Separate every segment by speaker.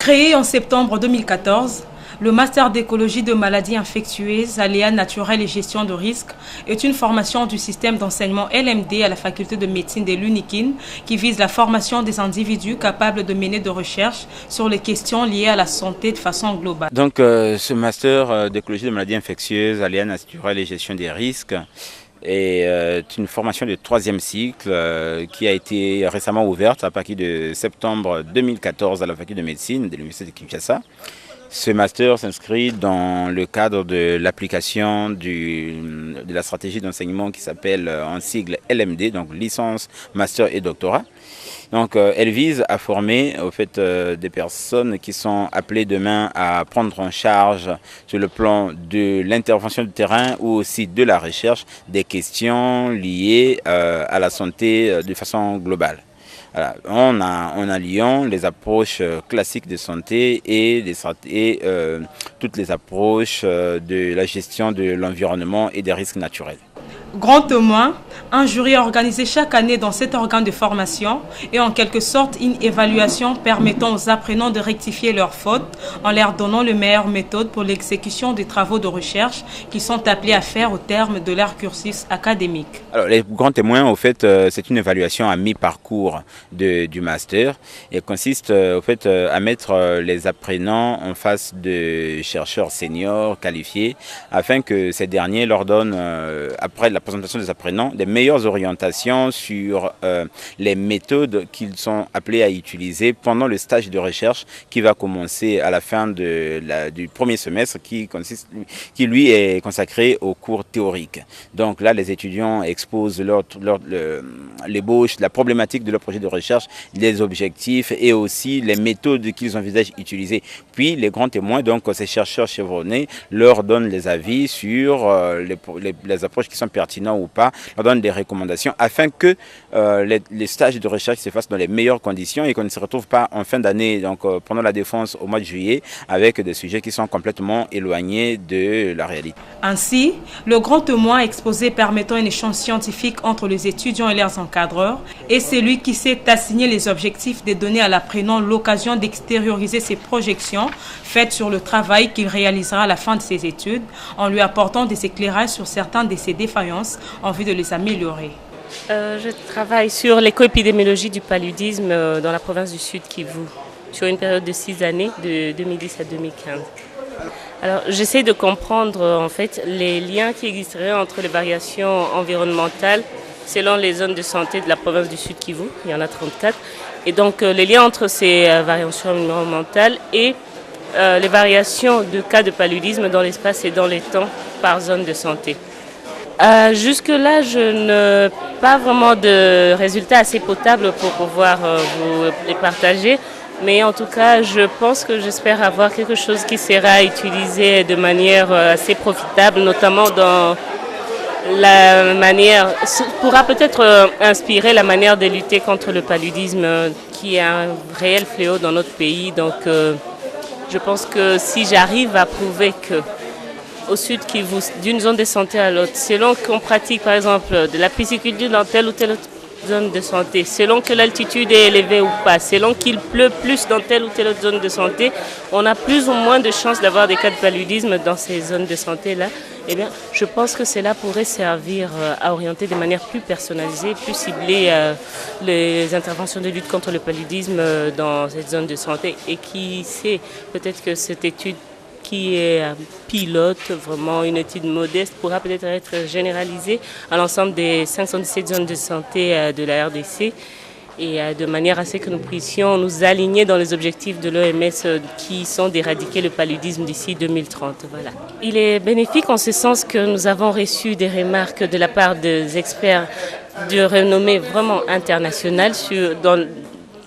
Speaker 1: Créé en septembre 2014, le Master d'écologie de maladies infectieuses, aléas naturels et gestion de risques est une formation du système d'enseignement LMD à la faculté de médecine de l'UNIKIN qui vise la formation des individus capables de mener des recherches sur les questions liées à la santé de façon globale.
Speaker 2: Donc ce Master d'écologie de maladies infectieuses, aléas naturels et gestion des risques est une formation de 3e cycle qui a été récemment ouverte à partir de septembre 2014 à la faculté de médecine de l'Université de Kinshasa. Ce master s'inscrit dans le cadre de l'application de la stratégie d'enseignement qui s'appelle en sigle LMD, donc licence, master et doctorat. Donc elle vise à former des personnes qui sont appelées demain à prendre en charge sur le plan de l'intervention du terrain ou aussi de la recherche des questions liées à la santé de façon globale. Voilà. On alliant les approches classiques de santé et toutes les approches de la gestion de l'environnement et des risques naturels.
Speaker 1: Grand témoin, un jury organisé chaque année dans cet organe de formation est en quelque sorte une évaluation permettant aux apprenants de rectifier leurs fautes en leur donnant les meilleures méthodes pour l'exécution des travaux de recherche qu'ils sont appelés à faire au terme de leur cursus académique.
Speaker 2: Alors, les grands témoins, c'est une évaluation à mi-parcours du master et consiste à mettre les apprenants en face de chercheurs seniors qualifiés afin que ces derniers leur donnent, après la présentation des apprenants, des meilleures orientations sur les méthodes qu'ils sont appelés à utiliser pendant le stage de recherche qui va commencer à la fin du premier semestre qui lui est consacré aux cours théoriques. Donc là, les étudiants exposent l'ébauche, la problématique de leur projet de recherche, les objectifs et aussi les méthodes qu'ils envisagent utiliser. Puis les grands témoins, donc ces chercheurs chevronnés, leur donnent les avis sur les approches qui sont pertinentes ou pas, leur donne des recommandations afin que les stages de recherche se fassent dans les meilleures conditions et qu'on ne se retrouve pas en fin d'année, donc pendant la défense au mois de juillet, avec des sujets qui sont complètement éloignés de la réalité.
Speaker 1: Ainsi, le grand témoin exposé permettant un échange scientifique entre les étudiants et leurs encadreurs est celui qui s'est assigné les objectifs de donner à l'apprenant l'occasion d'extérioriser ses projections faites sur le travail qu'il réalisera à la fin de ses études en lui apportant des éclairages sur certains de ses défaillances en vue de les améliorer.
Speaker 3: Je travaille sur l'éco-épidémiologie du paludisme dans la province du Sud Kivu sur une période de 6 années, de 2010 à 2015. Alors, j'essaie de comprendre en fait les liens qui existeraient entre les variations environnementales selon les zones de santé de la province du Sud Kivu, il y en a 34, et donc les liens entre ces variations environnementales et les variations de cas de paludisme dans l'espace et dans les temps par zone de santé. Jusque-là, je n'ai pas vraiment de résultats assez potables pour pouvoir vous les partager. Mais en tout cas, je pense que j'espère avoir quelque chose qui sera utilisé de manière assez profitable, notamment dans la manière, pourra peut-être inspirer la manière de lutter contre le paludisme qui est un réel fléau dans notre pays. Donc je pense que si j'arrive à prouver que au Sud Kivu, d'une zone de santé à l'autre, selon qu'on pratique par exemple de la pisciculture dans telle ou telle autre zone de santé, selon que l'altitude est élevée ou pas, selon qu'il pleut plus dans telle ou telle autre zone de santé, on a plus ou moins de chances d'avoir des cas de paludisme dans ces zones de santé-là. Eh bien, je pense que cela pourrait servir à orienter de manière plus personnalisée, plus ciblée les interventions de lutte contre le paludisme dans cette zone de santé. Et qui sait, peut-être que cette étude qui est pilote, vraiment une étude modeste, pourra peut-être être généralisée à l'ensemble des 517 zones de santé de la RDC et de manière à ce que nous puissions nous aligner dans les objectifs de l'OMS qui sont d'éradiquer le paludisme d'ici 2030. Voilà. Il est bénéfique en ce sens que nous avons reçu des remarques de la part des experts de renommée vraiment internationale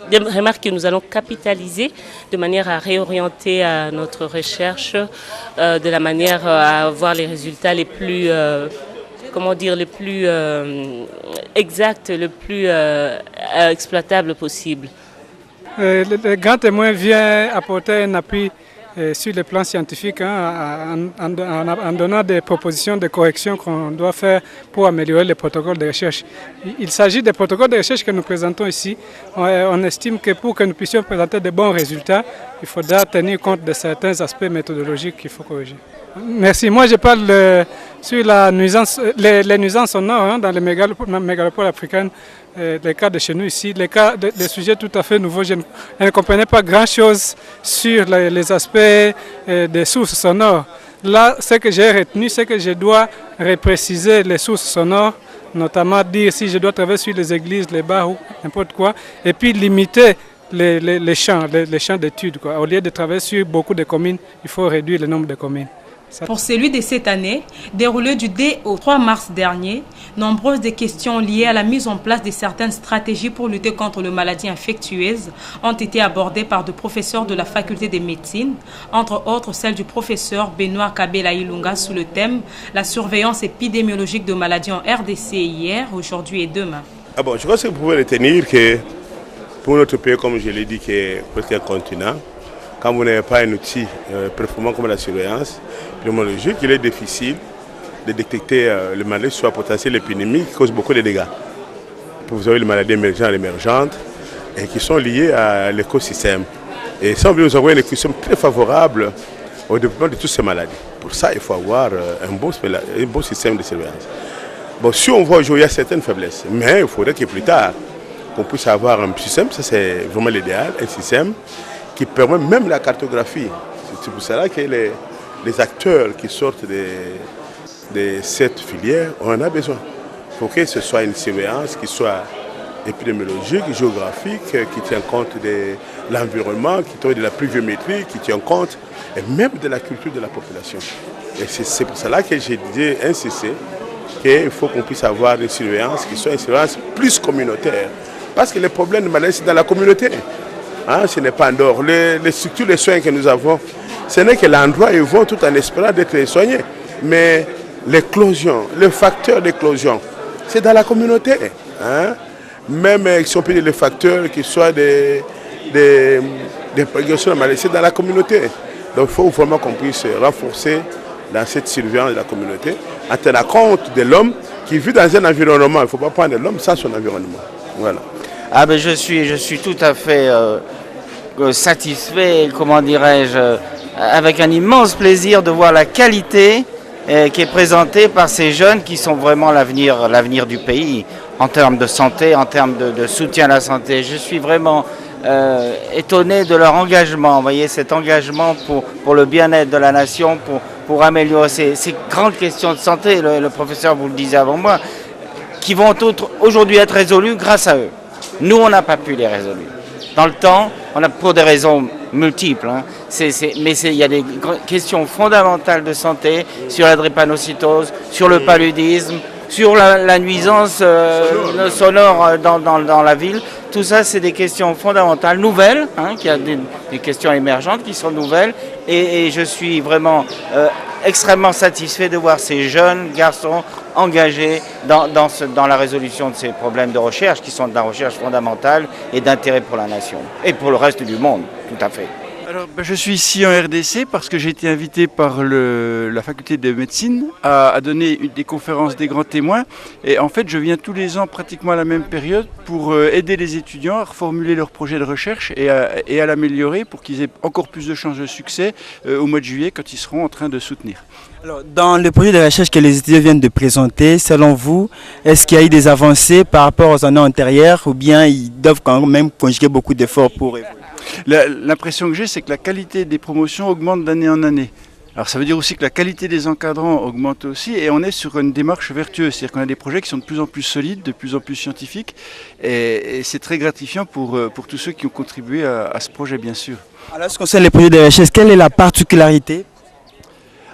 Speaker 3: des remarques que nous allons capitaliser de manière à réorienter notre recherche de la manière à avoir les résultats les plus, les plus exacts, les plus exploitables possibles.
Speaker 4: Le grand témoin vient apporter un appui sur le plan scientifique, en donnant des propositions de correction qu'on doit faire pour améliorer les protocoles de recherche. Il s'agit des protocoles de recherche que nous présentons ici. On estime que pour que nous puissions présenter de bons résultats, il faudra tenir compte de certains aspects méthodologiques qu'il faut corriger. Merci. Moi, je parle sur la nuisance, les nuisances sonores dans les mégalopoles africaines, les cas de chez nous ici, les cas des sujets tout à fait nouveaux. Je ne comprenais pas grand-chose sur les aspects des sources sonores. Là, ce que j'ai retenu, c'est que je dois repréciser les sources sonores, notamment dire si je dois travailler sur les églises, les bars ou n'importe quoi, et puis limiter les champs d'études. Au lieu de travailler sur beaucoup de communes, il faut réduire le nombre de communes.
Speaker 1: Pour celui de cette année, déroulé du 2 au 3 mars dernier, nombreuses des questions liées à la mise en place de certaines stratégies pour lutter contre les maladies infectieuses ont été abordées par des professeurs de la faculté de médecine, entre autres celle du professeur Benoît Kabela Ilunga sous le thème « La surveillance épidémiologique de maladies en RDC hier, aujourd'hui et demain ».
Speaker 5: Je crois que vous pouvez retenir que pour notre pays, comme je l'ai dit, qui est presque un continent, quand vous n'avez pas un outil performant comme la surveillance épidémiologique, il est difficile de détecter les maladies, soit potentielles épidémiques, qui causent beaucoup de dégâts. Vous avez les maladies émergentes et qui sont liées à l'écosystème. Et ça, nous avons un écosystème très favorable au développement de toutes ces maladies. Pour ça, il faut avoir un bon système de surveillance. Si on voit aujourd'hui, il y a certaines faiblesses, mais il faudrait que plus tard, qu'on puisse avoir un système, ça c'est vraiment l'idéal, un système qui permet même la cartographie. C'est pour cela que les acteurs qui sortent de cette filière, on en a besoin. Il faut que ce soit une surveillance qui soit épidémiologique, géographique, qui tient compte de l'environnement, qui tient de la pluviométrie, qui tient compte et même de la culture de la population. Et c'est pour cela que j'ai insisté qu'il faut qu'on puisse avoir une surveillance qui soit une surveillance plus communautaire. Parce que les problèmes de maladie, c'est dans la communauté. Ce n'est pas en dehors. Les structures de soins que nous avons, ce n'est que l'endroit où ils vont tout en espérant d'être soignés. Mais l'éclosion, le facteur d'éclosion, c'est dans la communauté. Même si on peut dire les facteurs qui soient des progressions de maladie, c'est dans la communauté. Donc il faut vraiment qu'on puisse renforcer dans cette surveillance de la communauté, en tenant compte de l'homme qui vit dans un environnement. Il ne faut pas prendre l'homme sans son environnement. Voilà.
Speaker 6: Je suis tout à fait satisfait, comment dirais-je, avec un immense plaisir de voir la qualité qui est présentée par ces jeunes qui sont vraiment l'avenir du pays en termes de santé, en termes de soutien à la santé. Je suis vraiment étonné de leur engagement, vous voyez, cet engagement pour le bien-être de la nation, pour améliorer ces grandes questions de santé, le professeur vous le disait avant moi, qui vont aujourd'hui être résolues grâce à eux. Nous, on n'a pas pu les résoudre. Dans le temps, on a pour des raisons multiples, mais il y a des questions fondamentales de santé sur la drépanocytose, sur le paludisme, sur la nuisance sonore dans la ville. Tout ça, c'est des questions fondamentales, nouvelles, qu'il y a des questions émergentes qui sont nouvelles. Et je suis vraiment extrêmement satisfait de voir ces jeunes garçons engagés dans la résolution de ces problèmes de recherche qui sont de la recherche fondamentale et d'intérêt pour la nation et pour le reste du monde, tout à fait.
Speaker 7: Alors, je suis ici en RDC parce que j'ai été invité par la faculté de médecine à donner des conférences des grands témoins. Et en fait, je viens tous les ans pratiquement à la même période pour aider les étudiants à reformuler leur projet de recherche et à l'améliorer pour qu'ils aient encore plus de chances de succès au mois de juillet quand ils seront en train de soutenir.
Speaker 8: Alors, dans le projet de recherche que les étudiants viennent de présenter, selon vous, est-ce qu'il y a eu des avancées par rapport aux années antérieures ou bien ils doivent quand même conjuguer beaucoup d'efforts pour évoluer?
Speaker 7: L'impression que j'ai, c'est que la qualité des promotions augmente d'année en année. Alors ça veut dire aussi que la qualité des encadrants augmente aussi et on est sur une démarche vertueuse. C'est-à-dire qu'on a des projets qui sont de plus en plus solides, de plus en plus scientifiques et c'est très gratifiant pour tous ceux qui ont contribué à ce projet, bien sûr.
Speaker 8: Alors, ce qui concerne les projets de recherche, quelle est la particularité?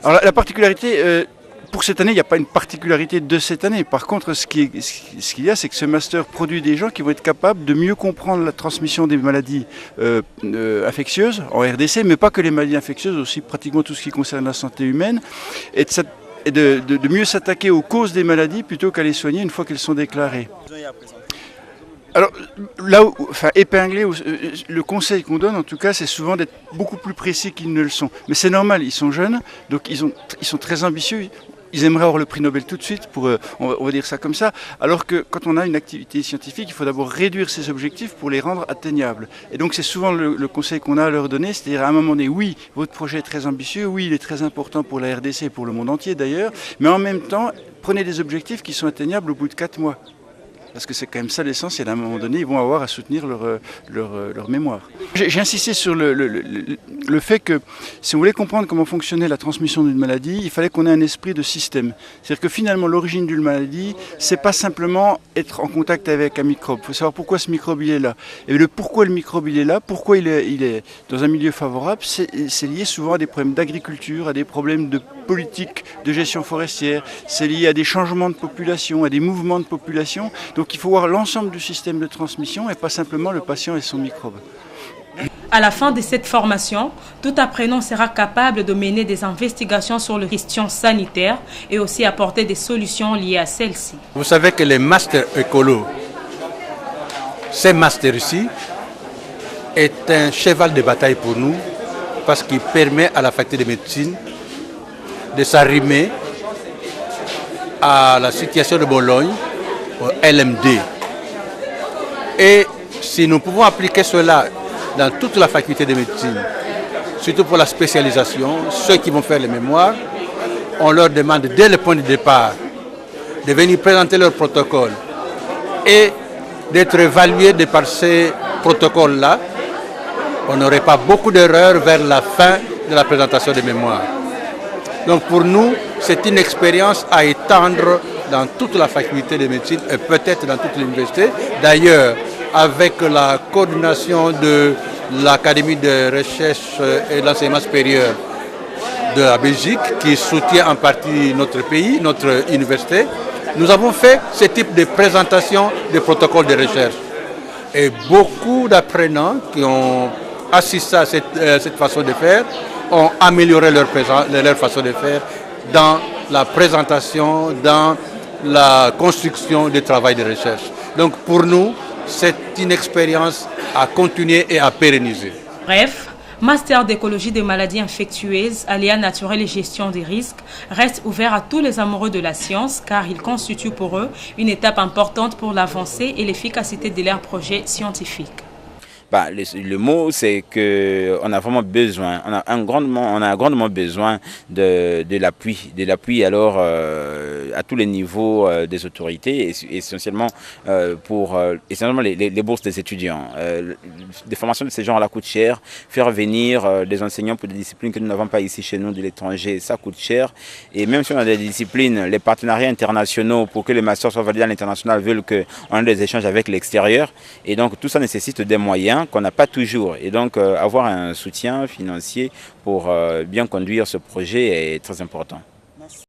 Speaker 7: Alors la particularité, pour cette année, il n'y a pas une particularité de cette année. Par contre, ce qu'il y a, c'est que ce master produit des gens qui vont être capables de mieux comprendre la transmission des maladies infectieuses en RDC, mais pas que les maladies infectieuses, aussi pratiquement tout ce qui concerne la santé humaine, et de mieux s'attaquer aux causes des maladies plutôt qu'à les soigner une fois qu'elles sont déclarées. Alors là, épingler, le conseil qu'on donne en tout cas, c'est souvent d'être beaucoup plus précis qu'ils ne le sont. Mais c'est normal, ils sont jeunes, donc ils sont très ambitieux. Ils aimeraient avoir le prix Nobel tout de suite, on va dire ça comme ça, alors que quand on a une activité scientifique, il faut d'abord réduire ses objectifs pour les rendre atteignables. Et donc c'est souvent le conseil qu'on a à leur donner, c'est-à-dire à un moment donné, oui, votre projet est très ambitieux, oui, il est très important pour la RDC et pour le monde entier d'ailleurs, mais en même temps, prenez des objectifs qui sont atteignables au bout de 4 mois. Parce que c'est quand même ça l'essentiel, à un moment donné, ils vont avoir à soutenir leur mémoire. J'ai insisté sur le fait que si on voulait comprendre comment fonctionnait la transmission d'une maladie, il fallait qu'on ait un esprit de système. C'est-à-dire que finalement, l'origine d'une maladie, c'est pas simplement être en contact avec un microbe. Il faut savoir pourquoi ce microbe il est là. Et le pourquoi le microbe il est là, pourquoi il est dans un milieu favorable, c'est lié souvent à des problèmes d'agriculture, à des problèmes de politique de gestion forestière, c'est lié à des changements de population, à des mouvements de population. Donc il faut voir l'ensemble du système de transmission et pas simplement le patient et son microbe.
Speaker 1: À la fin de cette formation, tout apprenant sera capable de mener des investigations sur les questions sanitaires et aussi apporter des solutions liées à celles-ci.
Speaker 9: Vous savez que les masters écolos, ces masters ici, est un cheval de bataille pour nous parce qu'il permet à la faculté de médecine de s'arrimer à la situation de Bologne, au LMD. Et si nous pouvons appliquer cela dans toute la faculté de médecine, surtout pour la spécialisation, ceux qui vont faire les mémoires, on leur demande dès le point de départ de venir présenter leur protocole et d'être évalués de par ces protocoles-là. On n'aurait pas beaucoup d'erreurs vers la fin de la présentation des mémoires. Donc pour nous, c'est une expérience à étendre dans toute la faculté de médecine et peut-être dans toute l'université. D'ailleurs, avec la coordination de l'Académie de recherche et de l'enseignement supérieur de la Belgique, qui soutient en partie notre pays, notre université, nous avons fait ce type de présentation des protocoles de recherche. Et beaucoup d'apprenants qui ont assisté à cette façon de faire ont amélioré leur façon de faire dans la présentation, dans la construction du travail de recherche. Donc pour nous, c'est une expérience à continuer et à pérenniser.
Speaker 1: Bref, Master d'écologie des maladies infectieuses, aléas naturels et gestion des risques reste ouvert à tous les amoureux de la science car il constitue pour eux une étape importante pour l'avancée et l'efficacité de leurs projets scientifiques.
Speaker 2: Le mot, c'est qu'on a vraiment besoin, on a grandement besoin de l'appui alors à tous les niveaux des autorités, et essentiellement pour les bourses des étudiants. Des formations de ces gens-là coûtent cher, faire venir des enseignants pour des disciplines que nous n'avons pas ici chez nous de l'étranger, ça coûte cher, et même si on a des disciplines, les partenariats internationaux pour que les masters soient validés à l'international veulent qu'on ait des échanges avec l'extérieur, et donc tout ça nécessite des moyens qu'on n'a pas toujours. Et donc avoir un soutien financier pour bien conduire ce projet est très important.